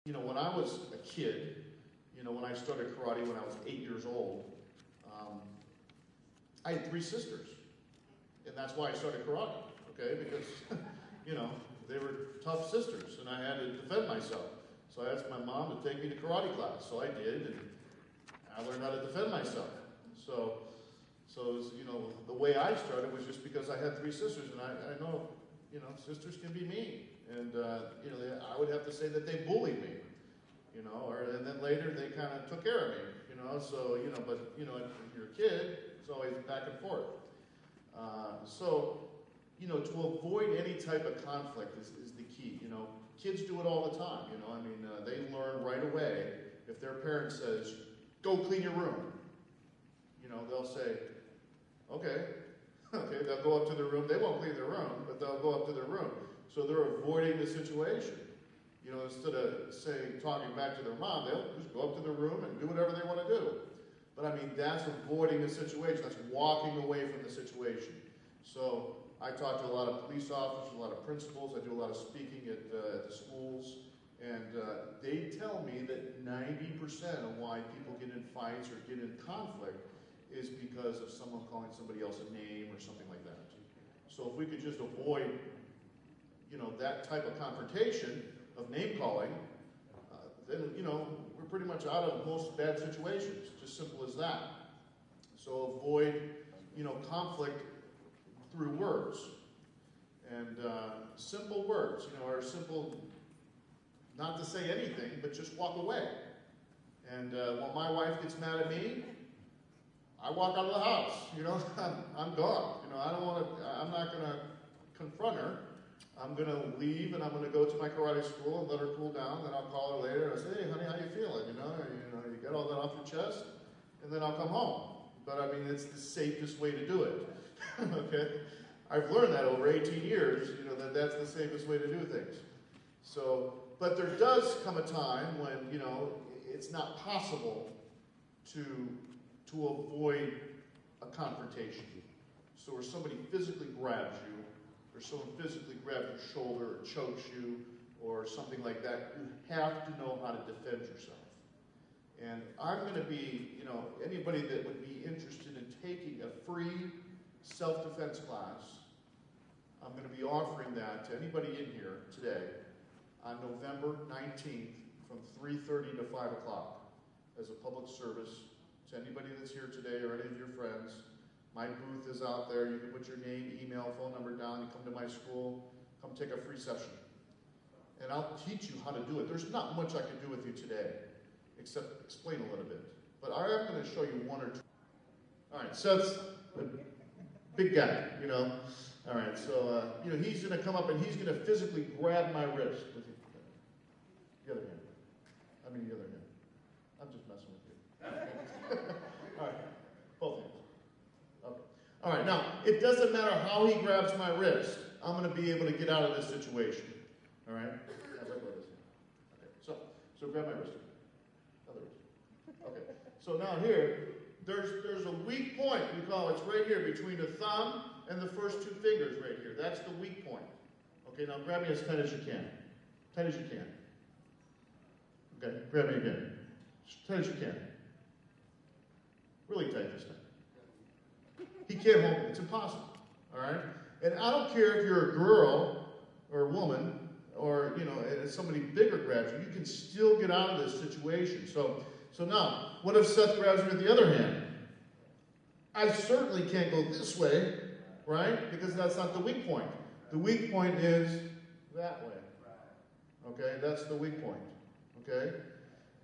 When I was a kid, when I started karate when I was 8 years old, I had 3 sisters. And that's why I started karate, okay? Because, they were tough sisters, and I had to defend myself. So I asked my mom to take me to karate class. So I did, and I learned how to defend myself. So it was, the way I started was just because I had 3 sisters, and I know, sisters can be mean. And, I would have to say that they bullied me, and then later they kind of took care of me, so, but, if you're a kid, it's always back and forth. To avoid any type of conflict is the key. Kids do it all the time, they learn right away. If their parent says, go clean your room, they'll say, okay, they'll go up to their room. They won't clean their room, but they'll go up to their room. So they're avoiding the situation. Instead of talking back to their mom, they'll just go up to their room and do whatever they want to do. But that's avoiding the situation. That's walking away from the situation. So I talk to a lot of police officers, a lot of principals. I do a lot of speaking at the schools. And they tell me that 90% of why people get in fights or get in conflict is because of someone calling somebody else a name or something like that. So if we could just avoid, that type of confrontation of name calling, then, we're pretty much out of most bad situations. Just simple as that. So avoid, conflict through words. And simple words, are simple, not to say anything, but just walk away. And when my wife gets mad at me, I walk out of the house, I'm gone. I'm not going to confront her. I'm going to leave and I'm going to go to my karate school and let her cool down. Then I'll call her later and I'll say, hey, honey, how you feeling? You got all that off your chest? And then I'll come home. But it's the safest way to do it. Okay? I've learned that over 18 years, that's the safest way to do things. So, but there does come a time when, it's not possible to avoid a confrontation. So where somebody physically grabs you, or someone physically grabs your shoulder or chokes you, or something like that, you have to know how to defend yourself. And I'm going to be, anybody that would be interested in taking a free self-defense class, I'm going to be offering that to anybody in here today on November 19th from 3:30 to 5 o'clock as a public service to anybody that's here today or any of your friends. My booth is out there. You can put your name, email, phone number down. You come to my school. Come take a free session. And I'll teach you how to do it. There's not much I can do with you today except explain a little bit. But I am going to show you one or two. All right, Seth's a big guy, All right, so, he's going to come up and he's going to physically grab my wrist with the other hand. The other hand. I'm just messing with you. All right, both hands. Okay. All right, now, it doesn't matter how he grabs my wrist. I'm going to be able to get out of this situation. All right? Okay, so grab my wrist. Other wrist. Okay, so now here, there's a weak point. We call it, it's right here between the thumb and the first 2 fingers right here. That's the weak point. Okay, now grab me as tight as you can. Tight as you can. Okay, grab me again. As tight as you can. Really tight this time. He can't hold me. It's impossible. All right? And I don't care if you're a girl or a woman or, if somebody bigger grabs you, you can still get out of this situation. So now, what if Seth grabs me with the other hand? I certainly can't go this way, right? Because that's not the weak point. The weak point is that way. Okay, that's the weak point. Okay?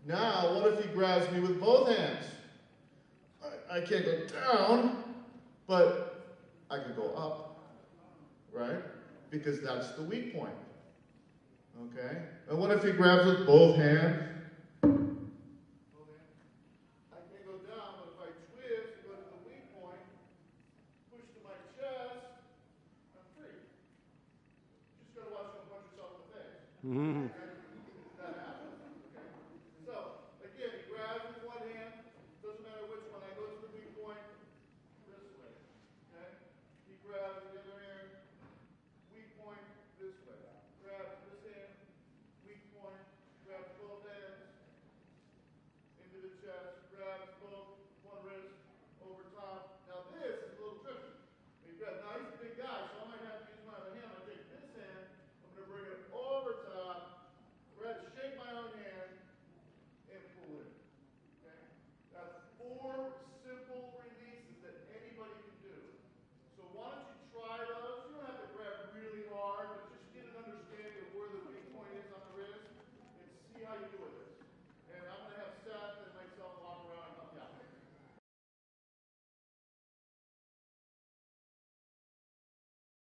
Now, what if he grabs me with both hands? I can't go down, but I can go up, right? Because that's the weak point. Okay? And what if he grabs with both hands? I can't go down, but if I twist and go to the weak point, push to my chest, I'm free. You just got to watch him punch yourself in the face.